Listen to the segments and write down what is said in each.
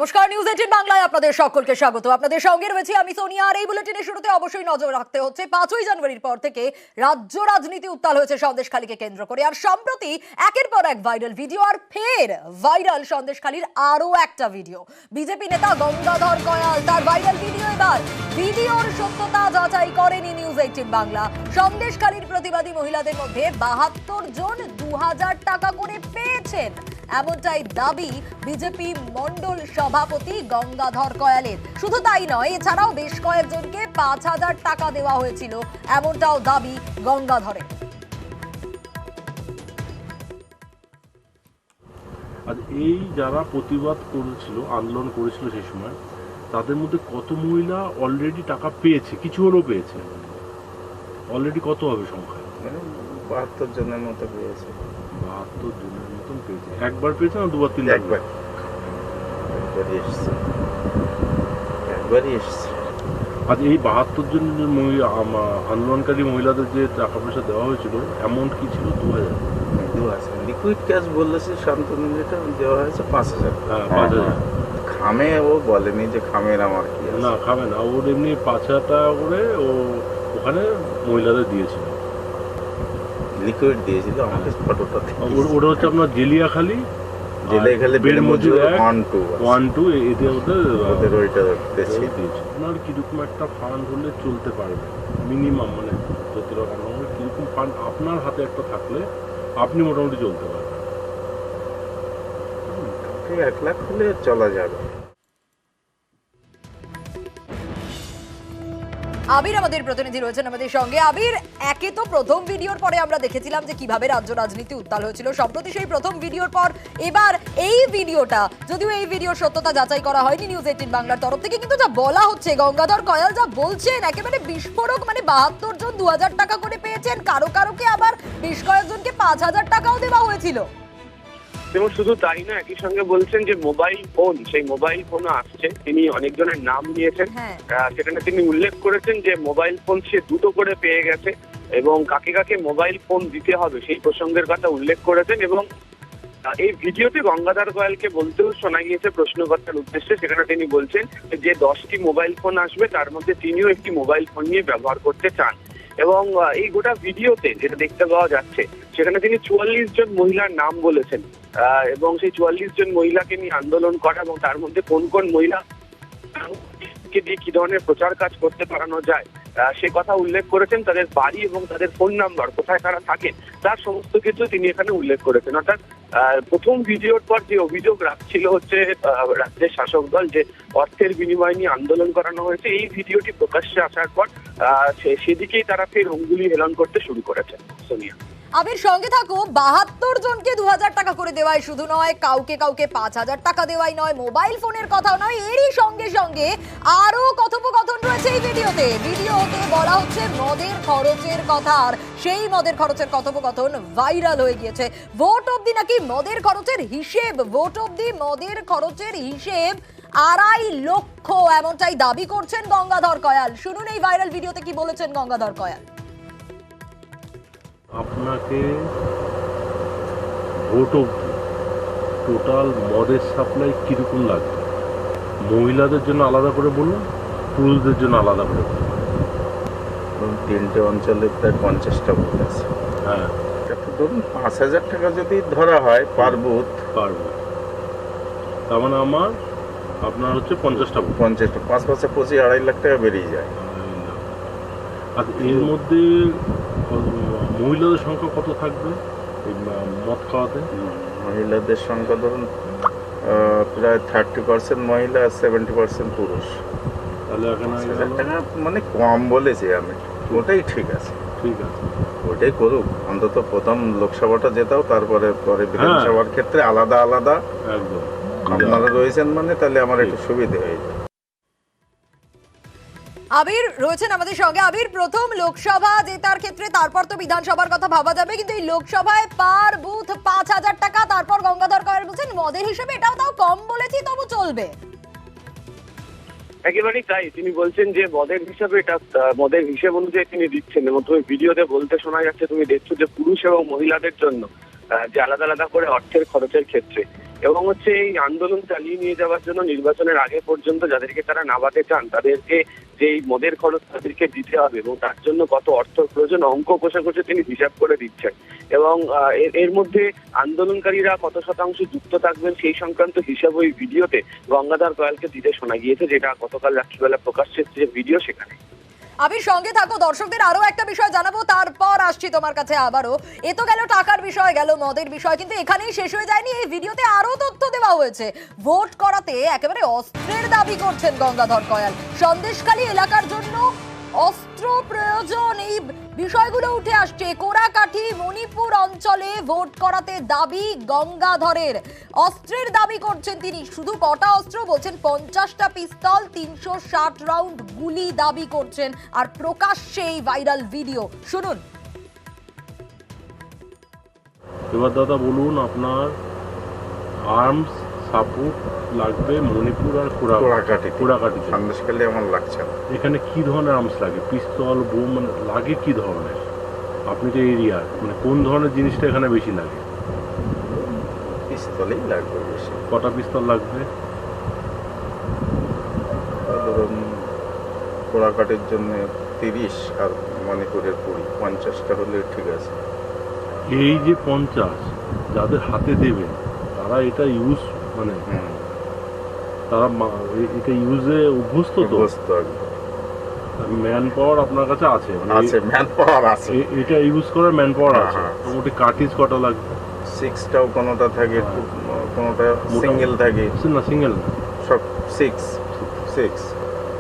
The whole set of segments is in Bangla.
নমস্কার, নিউজ 18 বাংলায় আপনাদের সকলকে স্বাগত। আপনাদের সঙ্গে রয়েছে আমি সোনিয়া। আর এই বুলেটিনের শুরুতে অবশ্যই নজর রাখতে হচ্ছে 5ই জানুয়ারির পর থেকে রাজ্য রাজনীতি উত্তাল হয়েছে সন্দেশখালীকে কেন্দ্র করে। আর সম্প্রতি একের পর এক ভাইরাল ভিডিও, আর ফের ভাইরাল সন্দেশখালীর আরো একটা ভিডিও। বিজেপি নেতা গঙ্গাধর কয়াল, তার ভাইরাল ভিডিও। এবার ভিডিওর সত্যতা যাচাই করেনি নিউজ 18 বাংলা। সন্দেশখালীর প্রতিবাদী মহিলাদের মধ্যে 72 জন 2000 টাকা করে পেয়েছেন, এমনটাই দাবি বিজেপি মন্ডল সভাপতি গঙ্গাধর কয়ালের। শুধু তাই নয়, এছাড়াও বেশ কয়েকজনকে 5000 টাকা দেওয়া হয়েছিল, এমনটাও দাবি গঙ্গাধরের। আর এই যারা প্রতিবাদ করেছিল, আন্দোলন করেছিল সেই সময়, তাদের মধ্যে কত মহিলা অলরেডি টাকা পেয়েছে, কিছু হলেও পেয়েছে? অলরেডি কত হবে সংখ্যা? 72 জনের মতো পেয়েছে। 72 জনের মতন পেয়েছে। একবার পেয়েছে না দুবার তিনবার? একবারই এসছে। আজ এই 72 জন আন্দোলনকারী মহিলাদের যে টাকা পয়সা দেওয়া হয়েছিল, অ্যামাউন্ট কি ছিল? 2000। লিকুইড ক্যাশ বললেছে শান্তনু, যেটা দেওয়া হয়েছে 5000। হ্যাঁ, 5000। খামে ও বলেনি যে খামের আমার কি আছে। না, খাবে না। ওর এমনি 5000 টাকা করে ও ওখানে মহিলাদের দিয়েছিল, লিকুইড দিয়েছিল। আমাকে ফটোটা ওটা হচ্ছে আপনার জেলিয়াখালী, জেলিয়াখালী বেড়ে মজুর 1-2 এদের ওদের ওইটা দিয়েছে। আপনার কিরকম একটা ফান্ড হলে চলতে পারবে মিনিমাম, মানে যত টাকা কিরকম ফান্ড আপনার হাতে একটা থাকলে আপনি মোটামুটি চলতে পারবেন? 1 লাখ হলে চলা যাবে। আবির আমাদের প্রতিনিধি রয়েছেন আমাদের সঙ্গে। আবির, একে তো প্রথম ভিডিওর পরে আমরা দেখেছিলাম যে কিভাবে রাজ্য রাজনীতি উত্তাল হয়েছিল। সম্প্রতি সেই প্রথম ভিডিওর পর এবার এই ভিডিওটা, যদিও এই ভিডিওর সত্যতা যাচাই করা হয়নি নিউজ 18 বাংলার তরফ থেকে, কিন্তু যা বলা হচ্ছে, গঙ্গাধর কয়াল যা বলছেন, একেবারে বিস্ফোরক। মানে 72 জন 2000 টাকা করে পেয়েছেন, কারো কারোকে আবার বেশ কয়েকজনকে 5000 টাকাও দেওয়া হয়েছিল। এবং শুধু তাই না, একই সঙ্গে বলছেন যে মোবাইল ফোন, সেই মোবাইল ফোনও আসছে। তিনি অনেকজনের নাম নিয়েছেন, সেখানে তিনি উল্লেখ করেছেন যে মোবাইল ফোন সে 2টো করে পেয়ে গেছে এবং কাকে কাকে মোবাইল ফোন দিতে হবে সেই প্রসঙ্গের কথা উল্লেখ করেছেন। এবং এই ভিডিওতে গঙ্গাধর কয়ালকে বলতেও শোনা গিয়েছে প্রশ্নকর্তার উদ্দেশ্যে, সেখানে তিনি বলছেন যে 10টি মোবাইল ফোন আসবে, তার মধ্যে তিনিও একটি মোবাইল ফোন নিয়ে ব্যবহার করতে চান। এবং এই গোটা ভিডিওতে যেটা দেখতে পাওয়া যাচ্ছে, সেখানে তিনি 44 জন মহিলার নাম বলেছেন এবং সেই 44 জন মহিলাকে নিয়ে আন্দোলন করা এবং তার মধ্যে কোন কোন মহিলা দিয়ে কি ধরনের প্রচার কাজ করতে পারানো যায় সে কথা উল্লেখ করেছেন। তাদের বাড়ি এবং তাদের ফোন নাম্বার, কোথায় তারা থাকেন, তার সমস্ত কিছু তিনি এখানে উল্লেখ করেছেন। অর্থাৎ প্রথম ভিডিওর পর যে অভিযোগ রাখছিল হচ্ছে রাজ্যের শাসক দল, যে অর্থের বিনিময় নিয়ে আন্দোলন করানো হয়েছে, এই ভিডিওটি প্রকাশ্যে আসার পর সেদিকেই তারা ফের অঙ্গুলি হেলন করতে শুরু করেছে। সোনিয়া, আবির সঙ্গে থাকো। 72 জনকে 2000 টাকা করে দেওয়াই শুধু নয়, কাউকে কাউকে 5000 টাকা দেওয়াই নয়, মোবাইল ফোনের কথাও নয়, এরই সঙ্গে সঙ্গে আরো কথোপকথন রয়েছে এই ভিডিওতে। ভিডিওতে বলা হচ্ছে মদের খরচের কথা, আর সেই মদের খরচের কথোপকথন ভাইরাল হয়ে গিয়েছে। ভোট অবধি নাকি মদের খরচের হিসেব, ভোট অবধি মদের খরচের হিসেব 2.5 লক্ষ, এমনটাই দাবি করছেন গঙ্গাধর কয়াল। শুনুন এই ভাইরাল ভিডিওতে কি বলেছেন গঙ্গাধর কয়াল। আপনাকে ভোট অবধি টোটাল মদের সাপ্লাই কিরকম লাগবে? মহিলাদের জন্য আলাদা করে বলুন, পুরুষদের জন্য আলাদা করে বলুন। 3টে অঞ্চলে প্রায় 50টা বুথ আছে। হ্যাঁ, ধরুন 5000 টাকা যদি ধরা হয় পার বুথ, তার মানে আপনার হচ্ছে 50টা বুথ, 50টা 5 5 25 2.5 লাখ টাকা বেরিয়ে যায়। আর এর মধ্যে মহিলাদের সংখ্যা কত থাকবে এই মদ খাওয়াতে? মহিলাদের সংখ্যা ধরুন প্রায় 30% মহিলা, 70% পুরুষ। তাহলে এখানে 5000 টাকা মানে কম বলেছি আমি, ওটাই ঠিক আছে। ঠিক আছে, ওটাই করুক, অন্তত প্রথম লোকসভাটা যেতাও, তারপরে পরে বিধানসভার ক্ষেত্রে আলাদা আলাদা একদম আপনারা রয়েছেন, মানে তাহলে আমার একটু সুবিধা হয়ে যায়। আবির রয়েছেন আমাদের সঙ্গে। আবির, প্রথম লোকসভা জেতার ক্ষেত্রে তারপর তো বিধানসভার কথা ভাবা যাবে, কিন্তু এই লোকসভায় পার বুথ 5000 টাকা, তারপর গঙ্গাধর কয়াল বলছেন মদের হিসেবে এটাও তাও কম বলেছি, তবু চলবে। একেবারেই তাই। তিনি বলছেন যে মদের হিসাবে, এটা মদের হিসেব অনুযায়ী তিনি দিচ্ছেন। এবং তুমি ভিডিওতে বলতে শোনা যাচ্ছে, তুমি দেখছো যে পুরুষ এবং মহিলাদের জন্য যে আলাদা আলাদা করে অর্থের খরচের ক্ষেত্রে এবং হচ্ছে এই আন্দোলন চালিয়ে নিয়ে যাওয়ার জন্য নির্বাচনের আগে পর্যন্ত যাদেরকে তারা নামাতে চান তাদেরকে যে এই মদের খরচ তাদেরকে দিতে হবে এবং তার জন্য কত অর্থ প্রয়োজন অঙ্ক কষে কষে তিনি হিসাব করে দিচ্ছেন। এবং এর মধ্যে আন্দোলনকারীরা কত শতাংশ যুক্ত থাকবেন সেই সংক্রান্ত হিসাব ওই ভিডিওতে গঙ্গাধর কয়ালকে দিতে শোনা গিয়েছে, যেটা গতকাল রাত্রিবেলা প্রকাশ্যে যে ভিডিও সেখানে। আমি সঙ্গে থাকো, দর্শকদের আরো একটা বিষয় জানাবো, তারপর আসছি তোমার কাছে আবারও। এ তো গেল টাকার বিষয়, গেল মদের বিষয়, কিন্তু এখানেই শেষ হয়ে যায়নি। এই ভিডিওতে আরো তথ্য দেওয়া হয়েছে। ভোট করাতে একেবারে অস্ত্রের দাবি করছেন গঙ্গাধর কয়াল। সন্দেশখালী এলাকার জন্য অস্ত্র প্রয়োজন, এই বিষয়গুলো উঠে আসছে। কোরাকাঠি মণিপুর অঞ্চলে ভোট করাতে দাবি গঙ্গাধরের। অস্ত্রের দাবি করছেন তিনি। শুধু কটা অস্ত্র বলছেন? 50টা পিস্তল, 360 রাউন্ড গুলি দাবি করছেন। আর প্রকাশ্যে এই ভাইরাল ভিডিও শুনুন। এবার দাদা বলুন, আপনার আর্মস সাপোর্ট লাগবে মণিপুর আর কোরাকাটি সন্দেশখালী আমার লাগছে না। এখানে কি ধরনের আর্মস লাগে? পিস্তল, বোম, মানে লাগে কি ধরনের? আপনি তো এরিয়া, মানে কোন ধরনের জিনিসটা এখানে বেশি লাগে? পিস্তলই লাগবে বেশি। কটা পিস্তল লাগবে? ধরুন কোরাকাটির জন্য 30 আর মণিপুরের 20, 50টা হলে ঠিক আছে। এই যে 50 যাদের হাতে দেবেন তারা এটা ইউজ, মানে তারা এটা ইউজে অভ্যস্ত তো? ম্যান পাওয়ার আপনার কাছে আছে? ম্যান পাওয়ার আছে, এটা ইউজ করার ম্যান পাওয়ার আছে। মোটামুটি কার্টিজ কটা লাগবে? 6টাও কোনোটা থাকে, কোনোটা সিঙ্গেল থাকে না, সিঙ্গেল না, সব 6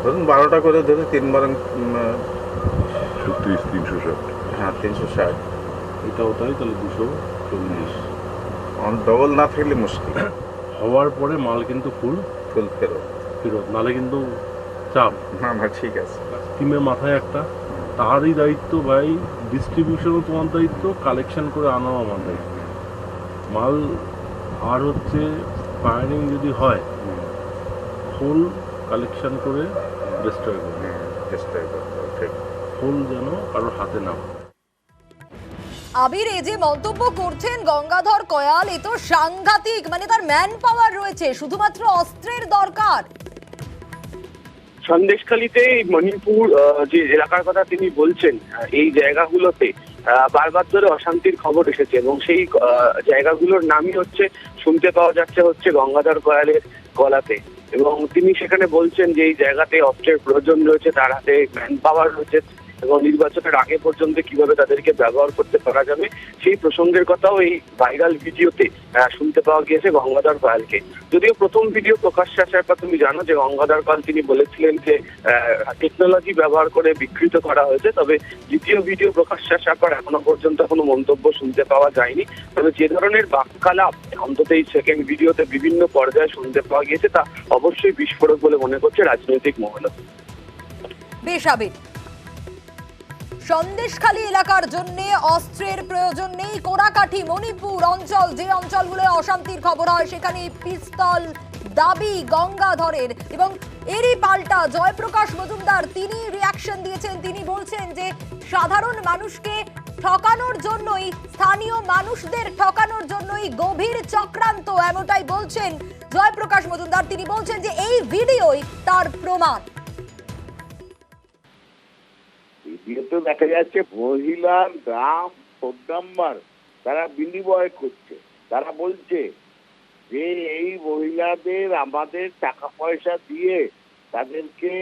ধরুন 12টা করে ধরে 3 বার 360। হ্যাঁ 360। এটাও তাই, তাহলে 240। ডবল না থাকলে মুশকিল। হওয়ার পরে মাল কিন্তু ফুল ফেরত, নালে কিন্তু চাপ। না ঠিক আছে। টিমের মাথায় একটা, তারই দায়িত্ব ভাই, ডিস্ট্রিবিউশনও তোমার দায়িত্ব, কালেকশন করে আনাও আমার দায়িত্ব। মাল আর হচ্ছে ফায়ারিং যদি হয় ফুল কালেকশন করে ডিস্ট্রয় করবে, ঠিক। ফুল যেন কারোর হাতে না। আবির, এই যে মন্তব্য করছেন গঙ্গাধর কয়াল, এ তো সাংঘাতিক। মানে তার ম্যান পাওয়ার রয়েছে, শুধুমাত্র অস্ত্রের দরকার। সন্দেশখালীতে মণিপুর যে এলাকার কথা তিনি বলছেন, এই জায়গাগুলোতে বারবার ধরে অশান্তির খবর এসেছে এবং সেই জায়গাগুলোর নামই হচ্ছে, শুনতে পাওয়া যাচ্ছে হচ্ছে গঙ্গাধর কয়ালের গলাতে। এবং তিনি সেখানে বলছেন যে এই জায়গাতে অস্ত্রের প্রয়োজন রয়েছে, তার হাতে ম্যান পাওয়ার রয়েছে এবং নির্বাচনের আগে পর্যন্ত কিভাবে তাদেরকে ব্যবহার করতে পারা যাবে সেই প্রসঙ্গের কথাও এই ভাইরাল ভিডিওতে শুনতে পাওয়া গিয়েছে গঙ্গাধর কয়ালকে। যদিও প্রথম ভিডিও প্রকাশ্যে আসার পর তুমি জানো যে গঙ্গাধর কয়াল তিনি বলেছিলেন যে টেকনোলজি ব্যবহার করে বিকৃত করা হয়েছে, তবে দ্বিতীয় ভিডিও প্রকাশ্যে আসার পর এখনো পর্যন্ত কোনো মন্তব্য শুনতে পাওয়া যায়নি। তবে যে ধরনের বাক্যালাপ অন্তত এই সেকেন্ড ভিডিওতে বিভিন্ন পর্যায়ে শুনতে পাওয়া গিয়েছে তা অবশ্যই বিস্ফোরক বলে মনে করছে রাজনৈতিক মহল। বেশ আবির, সন্দেশখালী এলাকার জন্য অস্ত্রের প্রয়োজন নেই। কোরাকাঠি মণিপুর অঞ্চল, যে অঞ্চলগুলো অশান্তির খবর হয়, সেখানে পিস্তল দাবি গঙ্গাধরের। এবং এরই পাল্টা জয়প্রকাশ মজুমদার তিনি রিয়াকশন দিয়েছেন। তিনি বলছেন যে সাধারণ মানুষকে ঠকানোর জন্যই, স্থানীয় মানুষদের ঠকানোর জন্যই গভীর চক্রান্ত, এমনটাই বলছেন জয়প্রকাশ মজুমদার। তিনি বলছেন যে এই ভিডিওই তার প্রমাণ। ভিডিওতে দেখা যাচ্ছে মহিলার নাম, ফোন নাম্বার তারা বিনিময় করছে। তারা বলছে যে এই মহিলাদের আমাদের টাকা পয়সা দিয়ে তাদেরকে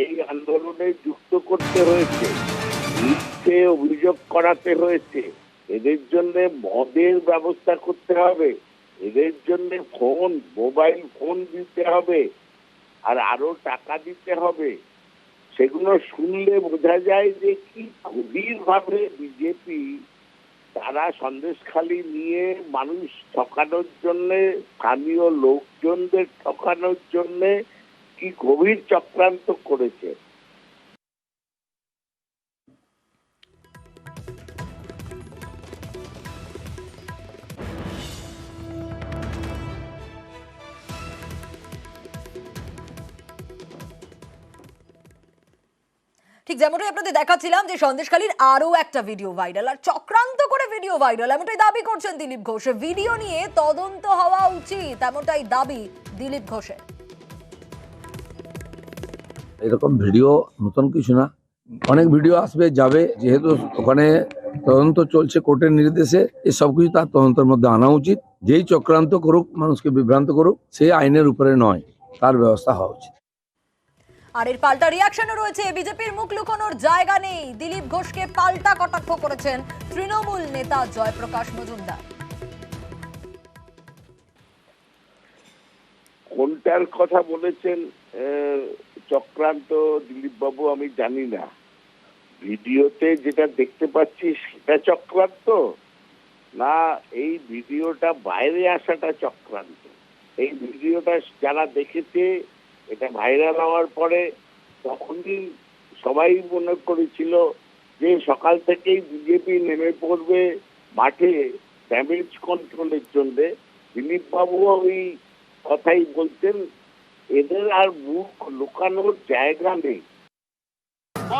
এই আন্দোলনে যুক্ত করতে হয়েছে, মিথ্যে অভিযোগ করাতে হয়েছে, এদের জন্য মদের ব্যবস্থা করতে হবে, এদের জন্য ফোন, মোবাইল ফোন দিতে হবে, আর আরো টাকা দিতে হবে। সেগুলো শুনলে বোঝা যায় যে কি গভীরভাবে বিজেপি তারা সন্দেশখালী নিয়ে মানুষ ঠকানোর জন্য, স্থানীয় লোকজনদের ঠকানোর জন্য কি গভীর চক্রান্ত করেছে। ঠিক যেমনটাই আপনাদের দেখাচ্ছিলাম যে সন্দেশখালীর আরো একটা ভিডিও ভাইরাল, আর চক্রান্ত করে ভিডিও ভাইরাল এমনটাই দাবি করছেন দিলীপ ঘোষ। ভিডিও নিয়ে তদন্ত হওয়া উচিত এমনটাই দাবি দিলীপ ঘোষের। এরকম ভিডিও নতুন কিছু না, অনেক ভিডিও আসবে যাবে, যেহেতু ওখানে তদন্ত চলছে কোর্টের নির্দেশে, এই সব কিছু তার তদন্তের মধ্যে আনা উচিত। যেই চক্রান্ত করুক, মানুষকে বিভ্রান্ত করুক, সে আইনের উপরে নয়, তার ব্যবস্থা হওয়া উচিত। আর এর পাল্টা রিয়াকশনও রয়েছে। বিজেপির মুখ লুকোনোর জায়গা নেই, দিলীপ ঘোষকে পাল্টা কটাক্ষ করেছেন তৃণমূল নেতা জয়প্রকাশ মজুমদার। কোনটার কথা বলেছেন চক্রান্ত দিলীপ বাবু আমি জানি না। ভিডিওতে যেটা দেখতে পাচ্ছি সেটা চক্রান্ত, না এই ভিডিওটা বাইরে আসাটা চক্রান্ত? এই ভিডিওটা যারা দেখেছে, এটা ভাইরাল হওয়ার পরে তখনই সবাই মনে করেছিল যে সকাল থেকেই বিজেপি নেমে পড়বে মাঠে ড্যামেজ কন্ট্রোলের জন্য। দিলীপ বাবু ওই কথাই বলতেন, এদের আর মুখ লুকানোর জায়গা নেই।